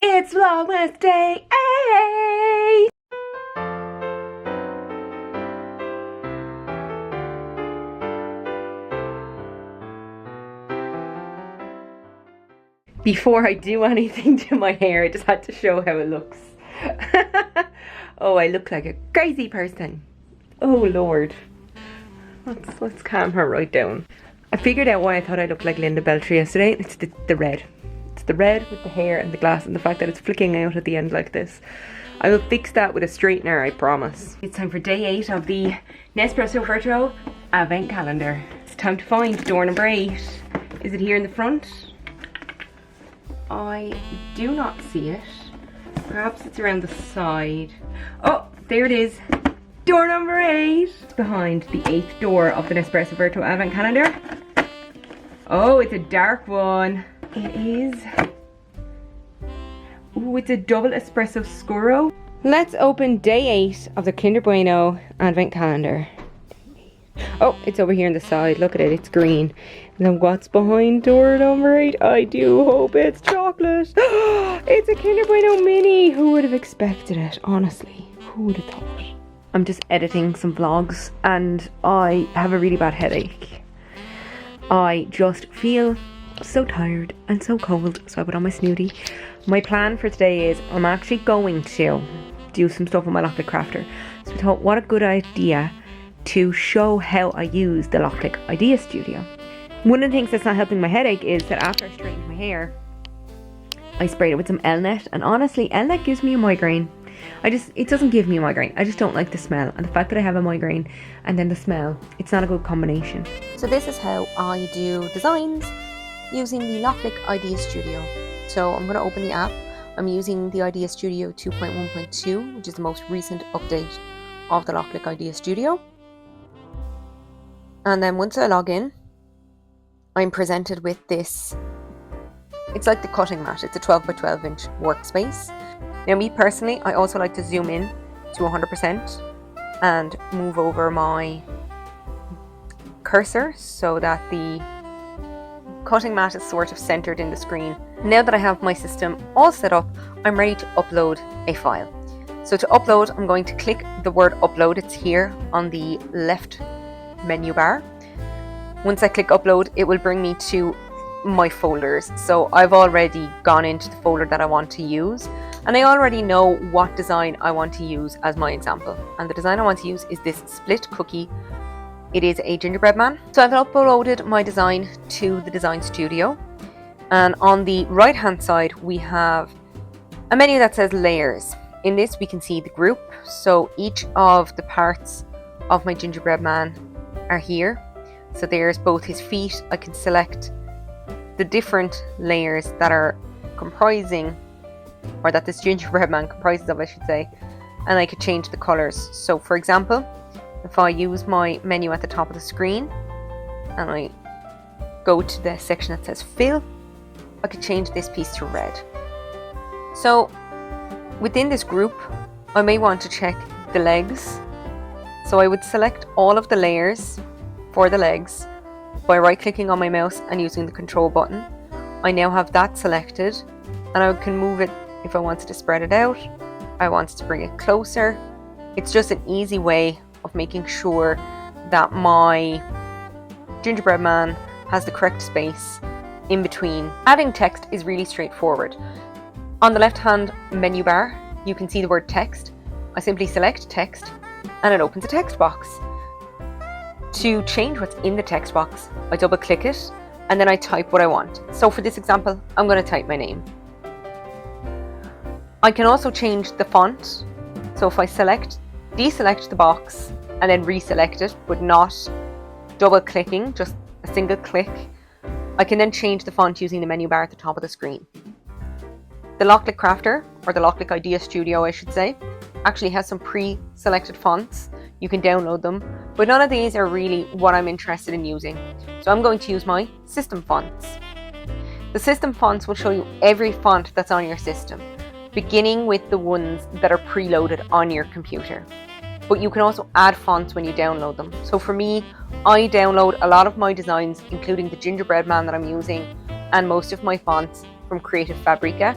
It's Vlogmas Day 8! Before I do anything to my hair, I just had to show how it looks. Oh, I look like a crazy person. Oh Lord. Let's calm her right down. I figured out why I thought I looked like Linda Beltry yesterday. It's the red. It's the red with the hair and the glass and the fact that it's flicking out at the end like this. I will fix that with a straightener, I promise. It's time for day 8 of the Nespresso Virtuo Advent Calendar. It's time to find door number 8. Is it here in the front? I do not see it. Perhaps it's around the side. Oh, there it is. Door number 8. It's behind the 8th door of the Nespresso Virtuo Advent Calendar. Oh, it's a dark one. It is. Ooh, it's a double espresso scuro. Let's open day 8 of the Kinder Bueno Advent Calendar. Oh, it's over here on the side. Look at it, it's green. And then what's behind door number 8? I do hope it's chocolate. It's a Kinder Bueno mini. Who would have expected it? Honestly, who would have thought? I'm just editing some vlogs and I have a really bad headache. I just feel so tired and so cold, so I put on my snooty. My plan for today is I'm actually going to do some stuff on my Loklik crafter. So I thought, what a good idea to show how I use the Loklik Idea Studio. One of the things that's not helping my headache is that after I straightened my hair, I sprayed it with some Elnet, and honestly, Elnet gives me a migraine. It doesn't give me a migraine. I just don't like the smell, and the fact that I have a migraine and then the smell, it's not a good combination. So this is how I do designs using the Loklik Idea Studio. So I'm going to open the app. I'm using the Idea Studio 2.1.2, which is the most recent update of the Loklik Idea Studio. And then once I log in, I'm presented with this. It's like the cutting mat. It's a 12 by 12 inch workspace. Now me personally, I also like to zoom in to 100% and move over my cursor so that the cutting mat is sort of centered in the screen. Now that I have my system all set up, I'm ready to upload a file. So to upload, I'm going to click the word upload. It's here on the left menu bar. Once I click upload, it will bring me to my folders. So I've already gone into the folder that I want to use, and I already know what design I want to use as my example. And the design I want to use is this split cookie. It is a gingerbread man. So I've uploaded my design to the Design Studio, and on the right hand side we have a menu that says layers. In this we can see the group, so each of the parts of my gingerbread man are here. So there's both his feet. I can select the different layers that are comprising, or that this gingerbread man comprises of, I should say, and I could change the colors. So for example, if I use my menu at the top of the screen and I go to the section that says fill, I could change this piece to red. So within this group, I may want to check the legs. So I would select all of the layers for the legs by right clicking on my mouse and using the control button. I now have that selected, and I can move it if I wanted to spread it out. I wanted to bring it closer. It's just an easy way of making sure that my gingerbread man has the correct space in between. Adding text is really straightforward. On the left hand menu bar, you can see the word text. I simply select text and it opens a text box. To change what's in the text box, I double click it and then I type what I want. So for this example, I'm going to type my name. I can also change the font. So if I deselect the box and then reselect it, but not double clicking, just a single click, I can then change the font using the menu bar at the top of the screen. The Loklik Crafter, or the Loklik Idea Studio I should say, actually has some pre-selected fonts. You can download them, but none of these are really what I'm interested in using. So I'm going to use my system fonts. The system fonts will show you every font that's on your system, beginning with the ones that are preloaded on your computer. But you can also add fonts when you download them. So for me, I download a lot of my designs, including the gingerbread man that I'm using, and most of my fonts from Creative Fabrica.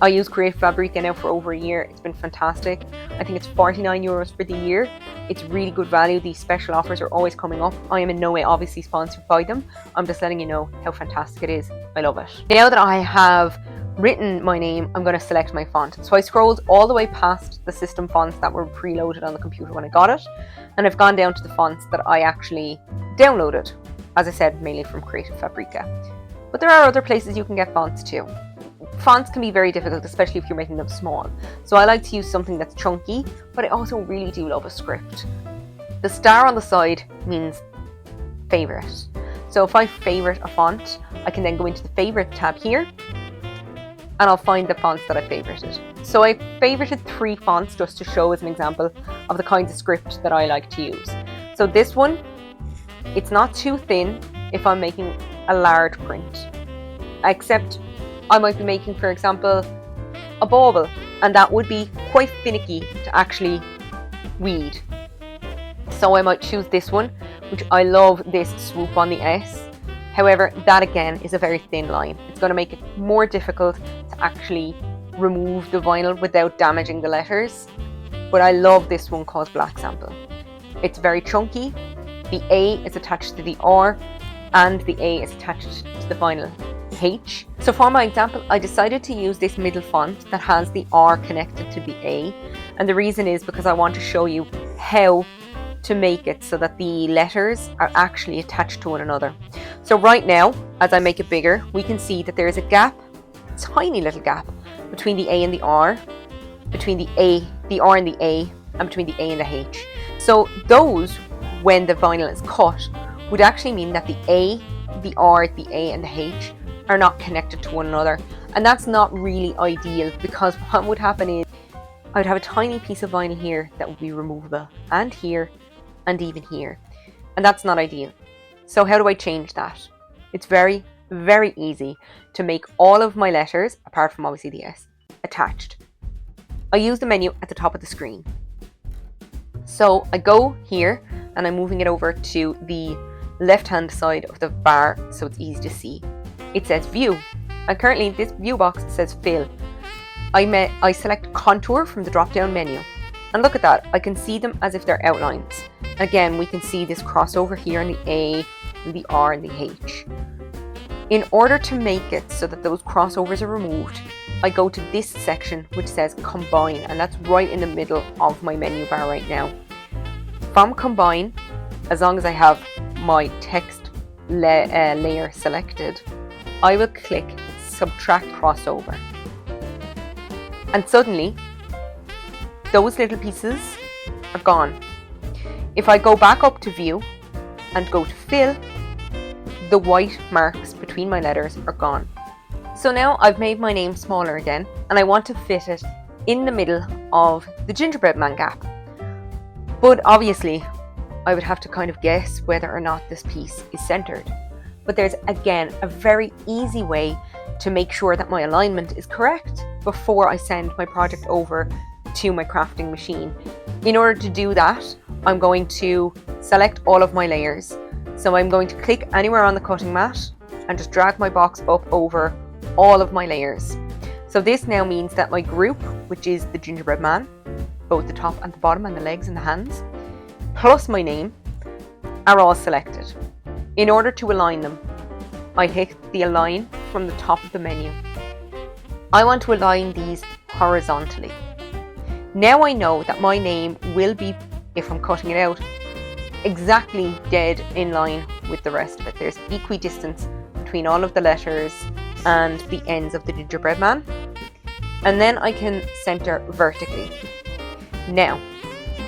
I use Creative Fabrica now for over a year. It's been fantastic. I think it's €49 for the year. It's really good value. These special offers are always coming up. I am in no way obviously sponsored by them. I'm just letting you know how fantastic it is. I love it. Now that I have written my name, I'm going to select my font. So I scrolled all the way past the system fonts that were preloaded on the computer when I got it, and I've gone down to the fonts that I actually downloaded, as I said, mainly from Creative Fabrica. But there are other places you can get fonts too. Fonts can be very difficult, especially if you're making them small. So I like to use something that's chunky, but I also really do love a script. The star on the side means favorite. So if I favorite a font, I can then go into the favorite tab here, and I'll find the fonts that I favorited. So I favorited 3 fonts just to show as an example of the kinds of script that I like to use. So this one, it's not too thin if I'm making a large print, except I might be making, for example, a bauble, and that would be quite finicky to actually read. So I might choose this one, which I love this swoop on the S. However, that again is a very thin line. It's going to make it more difficult to actually remove the vinyl without damaging the letters. But I love this one called Black Sample. It's very chunky. The A is attached to the R, and the A is attached to the vinyl H. So for my example, I decided to use this middle font that has the R connected to the A. And the reason is because I want to show you how to make it so that the letters are actually attached to one another. So right now, as I make it bigger, we can see that there is a gap, tiny little gap, between the A and the R, between the R and the A, and between the A and the H. So those, when the vinyl is cut, would actually mean that the A, the R, the A, and the H are not connected to one another. And that's not really ideal, because what would happen is I would have a tiny piece of vinyl here that would be removable, and here, and even here. And that's not ideal. So how do I change that? It's very, very easy to make all of my letters, apart from obviously the S, attached. I use the menu at the top of the screen. So I go here, and I'm moving it over to the left-hand side of the bar so it's easy to see. It says View, and currently this view box says Fill. I select Contour from the drop-down menu, and look at that, I can see them as if they're outlines. Again, we can see this crossover here on the A, the R, and the H. In order to make it so that those crossovers are removed, I go to this section which says Combine, and that's right in the middle of my menu bar right now. From Combine, as long as I have my text layer selected, I will click Subtract Crossover. And suddenly, those little pieces are gone. If I go back up to View and go to Fill, the white marks between my letters are gone. So now I've made my name smaller again, and I want to fit it in the middle of the gingerbread man gap. But obviously, I would have to kind of guess whether or not this piece is centered. But there's again a very easy way to make sure that my alignment is correct before I send my project over to my crafting machine. In order to do that, I'm going to select all of my layers. So I'm going to click anywhere on the cutting mat and just drag my box up over all of my layers. So this now means that my group, which is the gingerbread man, both the top and the bottom and the legs and the hands, plus my name, are all selected. In order to align them, I hit the align from the top of the menu. I want to align these horizontally. Now I know that my name will be, if I'm cutting it out, exactly dead in line with the rest of it. There's equidistance between all of the letters and the ends of the gingerbread man. And then I can center vertically. Now,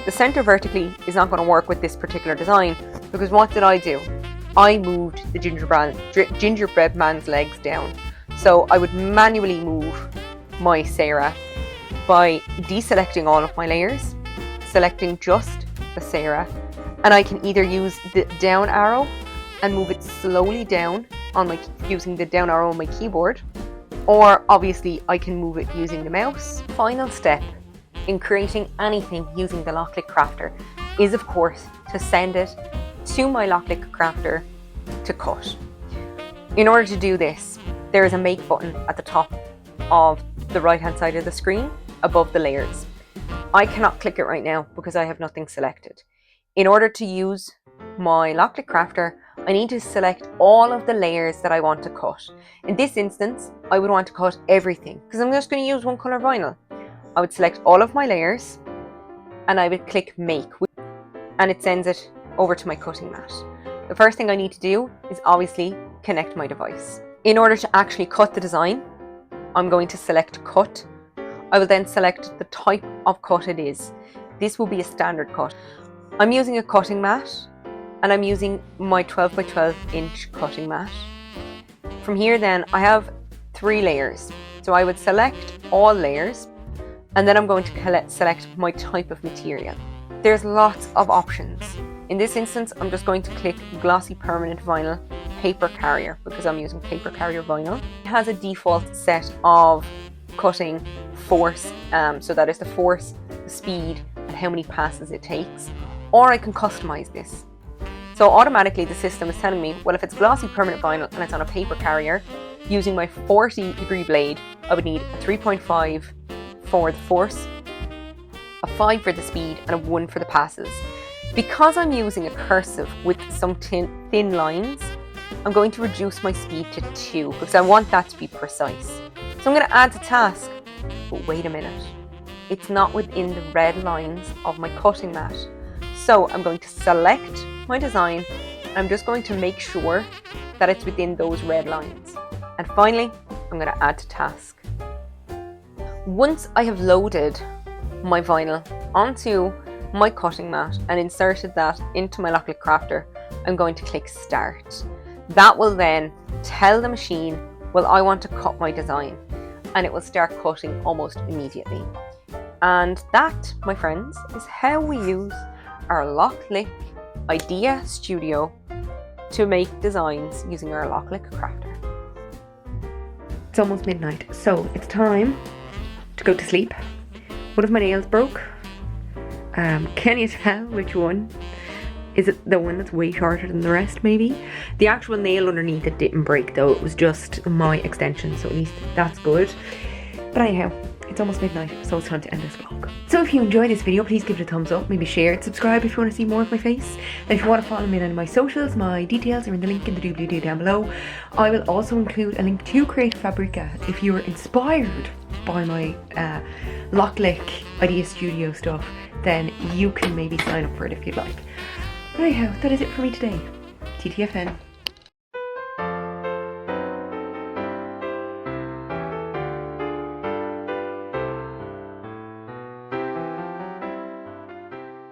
the center vertically is not going to work with this particular design, because what did I do? I moved the gingerbread man's legs down. So I would manually move my Sarah by deselecting all of my layers, selecting just the Sarah, and I can either use the down arrow and move it slowly down on using the down arrow on my keyboard, or obviously I can move it using the mouse. Final step in creating anything using the Loklik crafter is of course to send it to my Loklik crafter to cut. In order to do this, there is a make button at the top of the right hand side of the screen above the layers. I cannot click it right now because I have nothing selected. In order to use my Loklik crafter, I need to select all of the layers that I want to cut. In this instance, I would want to cut everything because I'm just going to use one colour vinyl. I would select all of my layers and I would click make, and it sends it over to my cutting mat. The first thing I need to do is obviously connect my device. In order to actually cut the design, I'm going to select cut. I will then select the type of cut it is. This will be a standard cut. I'm using a cutting mat and I'm using my 12 by 12 inch cutting mat. From here then I have 3 layers. So I would select all layers and then I'm going to select my type of material. There's lots of options. In this instance, I'm just going to click glossy permanent vinyl paper carrier because I'm using paper carrier vinyl. It has a default set of cutting force, so that is the force, the speed, and how many passes it takes. Or I can customize this. So automatically the system is telling me, well, if it's glossy permanent vinyl and it's on a paper carrier, using my 40-degree blade, I would need a 3.5 for the force, a 5 for the speed, and a 1 for the passes. Because I'm using a cursive with some thin lines, I'm going to reduce my speed to 2 because I want that to be precise. So I'm going to add to task, but wait a minute, it's not within the red lines of my cutting mat. So I'm going to select my design, and I'm just going to make sure that it's within those red lines. And finally, I'm going to add to task. Once I have loaded my vinyl onto my cutting mat and inserted that into my Loklik crafter, I'm going to click start. That will then tell the machine, well, I want to cut my design, and it will start cutting almost immediately. And that, my friends, is how we use our Loklik Idea Studio to make designs using our Loklik crafter. It's almost midnight, so it's time to go to sleep. One of my nails broke. Can you tell which one? Is it the one that's way shorter than the rest, maybe? The actual nail underneath it didn't break though, it was just my extension, so at least that's good. But anyhow, it's almost midnight, so it's time to end this vlog. So if you enjoyed this video, please give it a thumbs up, maybe share it, subscribe if you want to see more of my face. And if you want to follow me on any of my socials, my details are in the link in the doobly-doo down below. I will also include a link to Creative Fabrica if you were inspired by my Loklik Idea Studio stuff, then you can maybe sign up for it if you'd like. But anyhow, that is it for me today. TTFN.